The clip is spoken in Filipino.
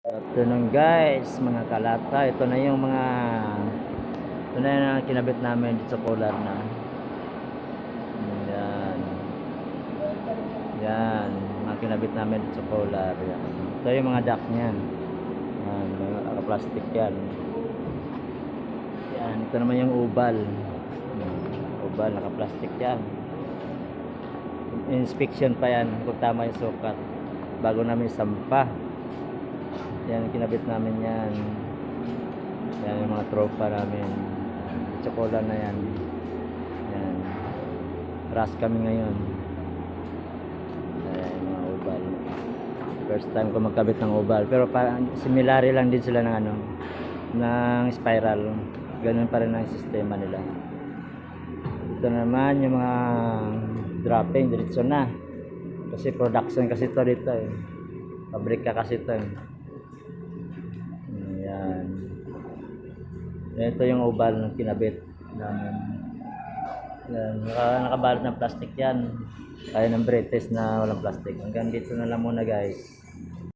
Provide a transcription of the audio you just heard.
Afternoon guys, mga kalata. Ito na yung kinabit namin dito sa polar na. Yan. Yan, mga kinabit namin dito sa polar. Yan. Ito yung mga duct niyan. Yan, mga plastic yan. Yan, ito naman yung ubal. Ubal, naka-plastic yan. Inspection pa yan kung tama yung sukat bago namin sampa. Yan, kinabit namin yan. Yan yung mga tropa namin. Chocolate na yan. Yan. Rush kami ngayon. Yan, mga ubal. First time ko magkabit ng ubal. Pero parang similary lang din sila ng ng spiral. Ganun pa rin ang sistema nila. Ito naman yung mga dropping. Diretso na. Kasi production kasi ito dito eh. Pabrika kasi ito eh. Yan. Ito yung ubal ng kinabit namin. Yan. Nakabalot ng plastic yan. Kaya ng bread test na walang plastic. Hanggang dito na lang muna guys.